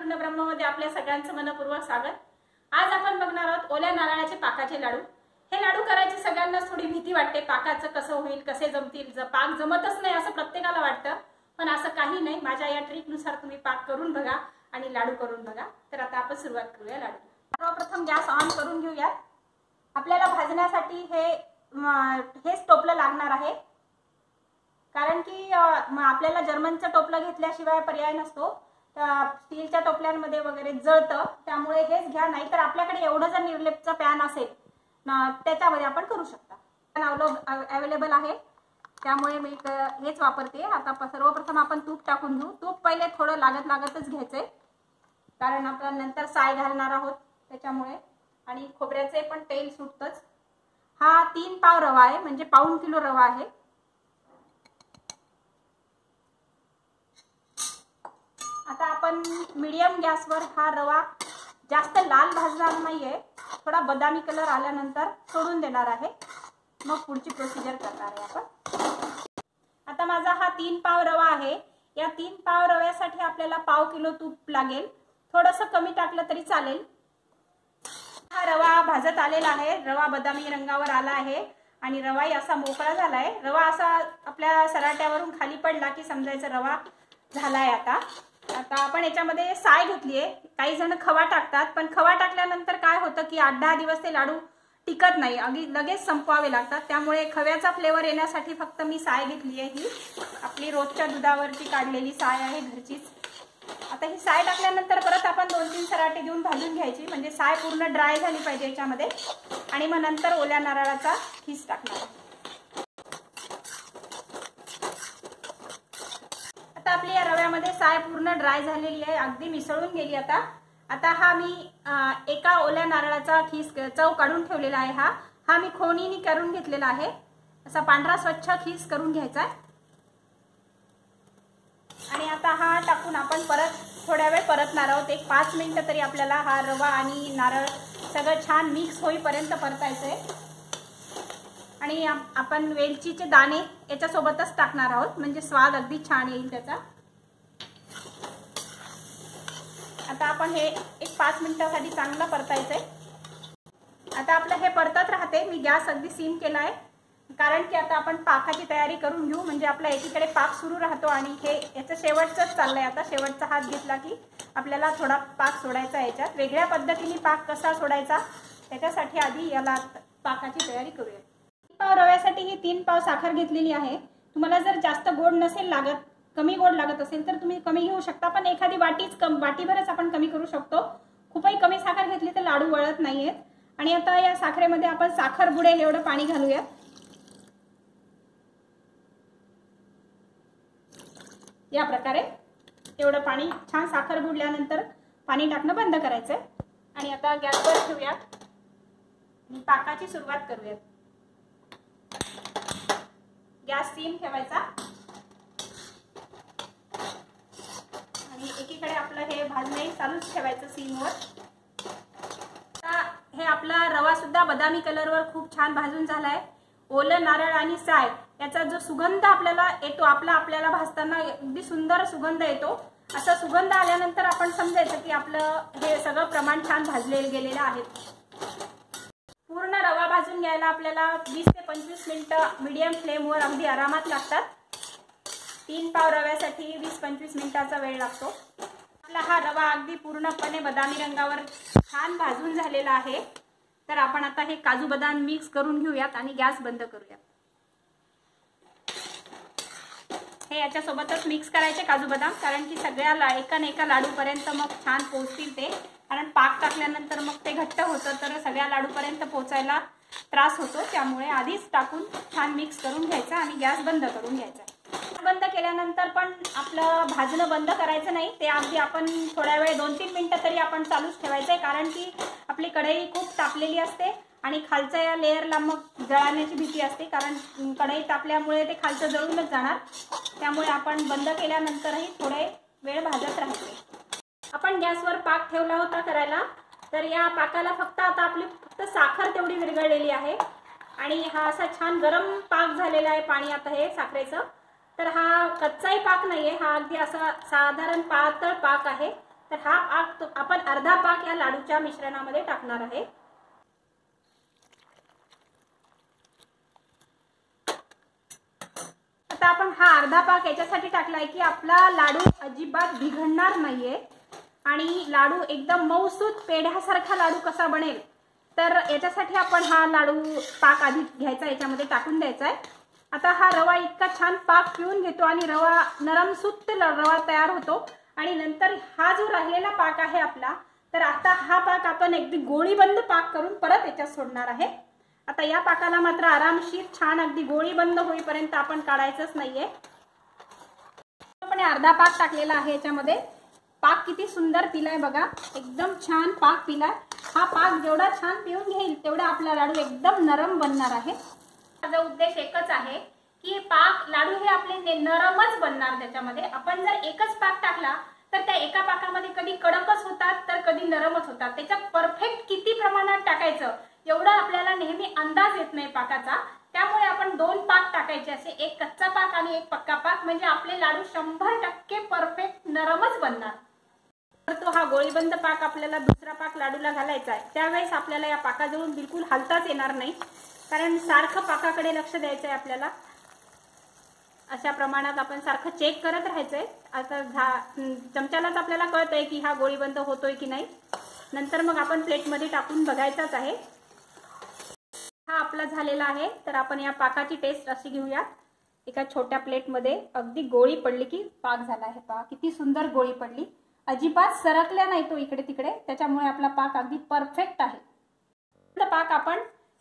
अन्नपूर्ण ब्रह्ममध्ये आपल्या सगळ्यांचं मनपूर्वक स्वागत। आज आपण बघणार आहोत ओल्या नारळाचे पाकाचे लाडू। हे लाडू करायची सगळ्यांनाच थोडी भीती वाटते, पाकाचं कसं होईल, कसे जमतील, पाक जमतच नाही असं प्रत्येकाला वाटतं, पण असं काही नाही। माझ्या या ट्रिकनुसार तुम्ही पाक करून बघा आणि लाडू करून बघा। तर आता आपण सुरुवात करूया लाडू। सर्वप्रथम गॅस ऑन करून घेऊया। आपल्याला भाजण्यासाठी हेच टोपलं लागणार आहे, कारण की आपल्याला जर्मनचं टोपलं घेतल्याशिवाय पर्याय नसतो। स्टीलच्या टोपल्यांमध्ये वगैरे जळतं, त्यामुळे हेच घ्या। नाहीतर आपल्याकडे एवढं जर निर्लेपचा पॅन असेल त्याच्यामध्ये आपण करू शकता। अवेलेबल आहे, त्यामुळे मी हेच वापरते। आता सर्वप्रथम आपण तूप टाकून घेऊ। तूप पहिले थोडं लागतच घ्यायचंय, कारण आपण नंतर साय घालणार आहोत त्याच्यामुळे, आणि खोबऱ्याचे पण तेल सुटतच। हा 3 पाव रवा आहे, म्हणजे पाऊण किलो रवा आहे। आता आपण मीडियम गॅसवर हा रवा जास्त लाल भाजणार नाहीये, थोडा बदामी कलर आल्यानंतर सोडून देणार आहे, मग पुढची प्रोसिजर करणार आहे आपण। आता माझा हा 3 पाव रवा आहे। या 3 पाव रव्यासाठी आपल्याला पाव किलो तूप लागेल, थोडंसं कमी टाकलं तरी चालेल। हा रवा भाजत आलेला आहे, रवा बदामी रंगावर आला आहे आणि रवाही असा मोकळा झालाय। रवा असा आपल्या सराट्यावरून खाली पडला की समजायचं रवा झालाय। आता आपण याच्यामध्ये साय घेतली आहे। काही जण खवा टाकतात, पण खवा टाकल्यानंतर काय होतं की 8-10 दिवस ते लाडू टिकत नाही, अगदी लगेच संपवावे लागतात। त्यामुळे खव्याचा फ्लेवर येण्यासाठी फक्त मी साय घेतली आहे। ही आपली रोजच्या दुधावरची काढलेली साय आहे, घरचीच। आता ही साय टाकल्यानंतर परत आपण 2-3 सराटे देऊन भाजून घ्यायची, म्हणजे साय पूर्ण ड्राय झाली पाहिजे याच्यामध्ये, आणि मग नंतर ओल्या नारळाचा खीस टाकणार। आता आपली या रव्यामध्ये साय पूर्ण ड्राय झालेली आहे, अगदी मिसळून गेली। आता हा मी एका ओल्या नारळाचा खीस चव काढून ठेवलेला आहे। हा मी खोणीने करून घेतलेला आहे, असा पांढरा स्वच्छ खीस करून घ्यायचा आहे। आणि आता हा टाकून आपण परत थोड्या वेळ परतणार आहोत। एक 5 मिनिटं तरी आपल्याला हा रवा आणि नारळ सगळं छान मिक्स होईपर्यंत परतायचं आहे। आणि आपण वेलचीचे दाणे याच्यासोबतच टाकणार आहोत, म्हणजे स्वाद अगदी छान येईल त्याचा। आता आपण हे एक 5 मिनिटांसाठी चांगलं परतायचंय। आता आपलं हे परतत राहते। मी गॅस अगदी सिम केला आहे, कारण की आता आपण पाकाची तयारी करून घेऊ, म्हणजे आपला एकीकडे पाक सुरू राहतो आणि हे याचं शेवटचंच चाललंय। आता शेवटचा हात घेतला की आपल्याला थोडा पाक सोडायचा याच्यात। वेगळ्या पद्धतीने पाक कसा सोडायचा त्याच्यासाठी आधी याला पाकाची तयारी करूया। 3 पाव रव्यासाठी ही 3 पाव साखर घेतलेली आहे। तुम्हाला जर जास्त गोड नसेल लागत, कमी गोड लागत असेल तर तुम्ही कमी घेऊ शकता, पण एखादी वाटीभरच आपण कमी करू शकतो। खूपही कमी साखर घेतली तर लाडू वळत नाहीयेत। आणि आता या साखरेमध्ये आपण साखर बुडेल एवढं पाणी घालूया। या प्रकारे एवढं पाणी, छान साखर बुडल्यानंतर पाणी टाकणं बंद करायचंय। आणि आता गॅसवर ठेवूयात आणि पाकाची सुरुवात करूयात। गॅस सिम ठेवायचा आणि एकीकडे आपलं हे भाजणे चालूच ठेवायचं सिमवर। आता हे आपला रवा सुद्धा बदामी कलरवर खूप छान भाजून झालाय। ओलं नारळ आणि साय याचा जो सुगंध आपल्याला येतो, आपल्याला भाजताना अगदी सुंदर सुगंध येतो। असा सुगंध आल्यानंतर आपण समजायचं की आपलं हे सगळं प्रमाण छान भाजले गेलेलं आहे। पूर्ण रवा भाजून घ्यायला आपल्याला 20 ते 25 मिनिटं मीडियम फ्लेमवर अगदी आरामात लागतात। 3 पाव रव्यासाठी 20-25 मिनिटाचा वेळ लागतो। आपला हा रवा अगदी पूर्णपणे बदामी रंगावर छान भाजून झालेला आहे। तर आपण आता हे काजू बदाम मिक्स करून घेऊयात आणि गॅस बंद करूयात। हे याच्यासोबतच मिक्स करायचे काजू बदाम, कारण की सगळ्या एका लाडूपर्यंत मग छान पोहोचतील ते, कारण पाक टाकल्यानंतर मग ते घट्ट होतं तर सगळ्या लाडूपर्यंत पोहोचायला त्रास होतो। त्यामुळे आधीच टाकून छान मिक्स करून घ्यायचं आणि गॅस बंद करून घ्यायचा। बंद केल्यानंतर पण आपलं भाजणं बंद करायचं नाही, ते अगदी आपण थोड्या वेळ 2-3 मिनिटं तरी आपण चालूच ठेवायचंय, कारण की आपली कढई खूप तापलेली असते आणि खालच्या या लेअरला मग जळण्याची भीती असते, कारण कढई तापल्यामुळे ते खालचं जळूनच जाणार। त्यामुळे आपण बंद केल्यानंतरही थोडे वेळ भाजत राहायचे। आपण गॅसवर पाक ठेवला होता करायला, तर या पाकाला आता आपली साखर तेवढी विरघळलेली आहे आणि हा असा छान गरम पाक झालेला आहे पाणी आता हे साखरेचं। तर हा कच्चाही पाक नाहीये, हा अगदी असा साधारण पातळ पाक आहे। तर हा पाक आपण अर्धा पाक या लाडूच्या मिश्रणामध्ये टाकणार आहे। आता आपण हा अर्धा पाक याच्यासाठी टाकलाय की आपला लाडू अजिबात बिघडणार नाहीये आणि लाडू एकदम मऊसूत पेढ्यासारखा लाडू कसा बनेल, तर याच्यासाठी आपण हा लाडू पाक आधी घ्यायचा, याच्यामध्ये टाकून द्यायचा आहे। आता हा रवा इतका छान पाक पिऊन घेतो आणि रवा नरमसूत रवा तयार होतो आणि नंतर हा जो राहिलेला पाक आहे आपला, तर आता हा पाक आपण अगदी गोळीबंद पाक करून परत याच्यात सोडणार आहे। आता या पाकाला मात्र आरामशीर छान अगदी गोळीबंद होईपर्यंत आपण काढायचंच नाहीये। आपण अर्धा पाक टाकलेला आहे याच्यामध्ये। पाक किती सुंदर पिलाय बघा, एकदम छान पाक पिलाय। हा पाक जेवढा छान पिऊन घेईल तेवढा आपला लाडू एकदम नरम बनणार आहे। माझा उद्देश एकच आहे की पाक लाडू हे आपले नरमच बनणार। त्याच्यामध्ये आपण जर एकच पाक टाकला तर त्या एका पाकामध्ये कधी कडकच होतात तर कधी नरमच होतात। त्याच्या परफेक्ट किती प्रमाणात टाकायचं एवढा आपल्याला नेहमी अंदाज येत नाही पाकाचा। त्यामुळे आपण दोन पाक टाकायचे, असे एक कच्चा पाक आणि एक पक्का पाक, म्हणजे आपले लाडू 100% परफेक्ट नरमच बनणार। तर तो हा गोळीबंद पाक आपल्याला दुसरा पाक लाडूला घालायचा आहे। त्यावेळेस आपल्याला या पाकाजवळून बिलकुल हलताच येणार नाही, कारण सारखं पाकाकडे लक्ष द्यायचं आहे आपल्याला। अशा प्रमाणात आपण सारखं चेक करत राहायचंय। आता चमच्यालाच आपल्याला कळतंय की हा गोळीबंद होतोय की नाही। नंतर मग आपण प्लेटमध्ये टाकून बघायचाच आहे। हा आपला झालेला आहे। तर आपण या पाकाची टेस्ट अशी घेऊया। एका छोट्या प्लेटमध्ये अगदी गोळी पडली की पाक झाला आहे। पहा किती सुंदर गोळी पडली, अजिबात सरकल्या नाही तो इकडे तिकडे, त्याच्यामुळे आपला पाक अगदी परफेक्ट आहे। पाक आपण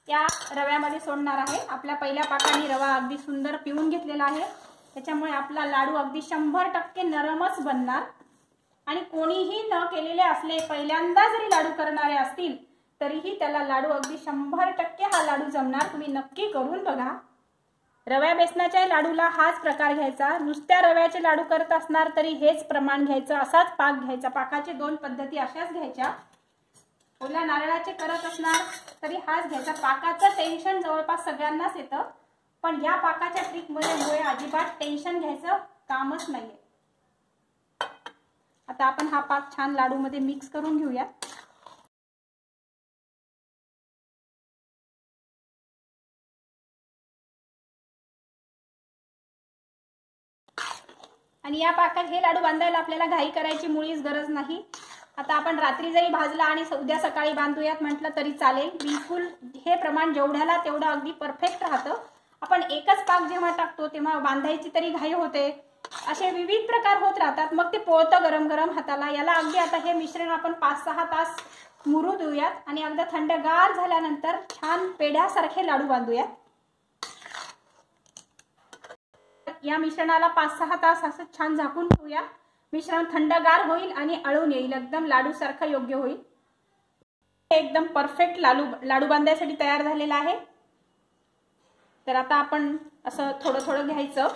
या रव्यामध्ये सोडणार आहे। आपल्या पहिल्या पाकाने रवा अगदी सुंदर पिऊन घेतलेला आहे, त्याच्यामुळे आपला लाडू अगदी 100% नरमच बनणार। आणि कोणीही न केलेले असले, पहिल्यांदा जरी लाडू करणारे असतील तरीही त्याला लाडू अगदी 100% हा लाडू जमणार। तुम्ही नक्की करून बघा। रव्या बेसनाच्या लाडूला हाच प्रकार घ्यायचा। नुसत्या रव्याचे लाडू करत असणार तरी हेच प्रमाण घ्यायचं, असाच पाक घ्यायचा। पाकाचे दोन पद्धती अशाच घ्यायच्या। ओल्या नारळाचे करत असणार तरी हाच घ्यायचा। पाकाचं टेन्शन जवळपास सगळ्यांनाच येतं, पण या पाकाच्या ट्रिकमुळे अजिबात टेन्शन घ्यायचं कामच नाहीये। आता आपण हा पाक छान लाडू मध्ये मिक्स करून घेऊया। आणि या पाकात हे लाडू बांधायला आपल्याला घाई करायची मुळीच गरज नाही। आता आपण रात्री जरी भाजला आणि उद्या सकाळी बांधूयात म्हटलं तरी चालेल। बिलकुल हे प्रमाण जेवढ्याला तेवढं अगदी परफेक्ट राहतं। आपण एकच पाक जेव्हा टाकतो तेव्हा बांधायची तरी घाई होते, असे विविध प्रकार होत राहतात, मग ते पोळतं गरम गरम हाताला। याला अगदी आता हे मिश्रण आपण 5-6 तास मुरू देऊयात आणि अगदी थंडगार झाल्यानंतर छान पेढ्यासारखे लाडू बांधूयात। या मिश्रणाला 5-6 तास असं छान झाकून ठेवूया। मिश्रण थंडगार होईल आणि अळून येईल, एकदम लाडू सारखं योग्य होईल। एकदम परफेक्ट लाडू बांधायसाठी तयार झालेला आहे। तर आता आपण असं थोडं थोडं घ्यायचं।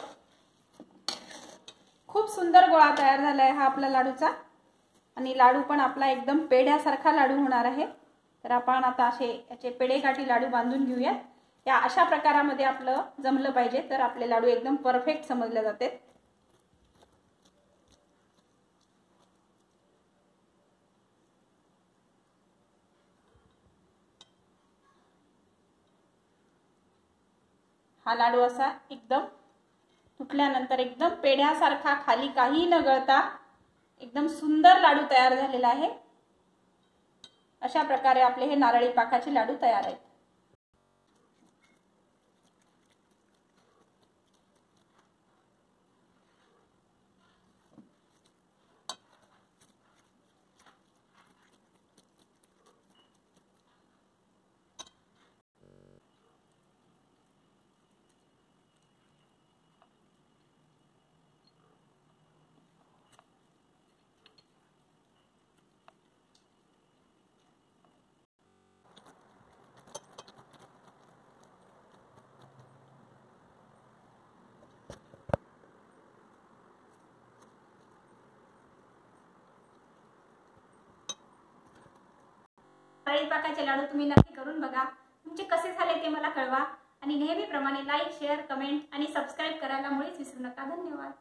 खूप सुंदर गोळा तयार झालाय हा आपला लाडूचा आणि लाडू पण आपला एकदम पेढ्यासारखा लाडू होणार आहे। तर आपण आता असे याचे पेढेकाठी लाडू बांधून घेऊया। या अशा प्रकारामध्ये आपलं जमलं पाहिजे तर आपले लाडू एकदम परफेक्ट समजले जाते। हा लाडू असा एकदम तुटल्यानंतर एकदम पेढ्यासारखा, खाली काही न गळता एकदम सुंदर लाडू तयार झालेला आहे। अशा प्रकारे आपले हे नारळी पाकाचे लाडू तयार आहेत। नारळी पाकाचे लाडू तुम्ही नक्की करून बघा। तुमचे कसे झाले ते मला कळवा आणि नेहमीप्रमाणे लाईक, शेअर, कमेंट आणि सबस्क्राइब करायला मुळीच विसरू नका। धन्यवाद।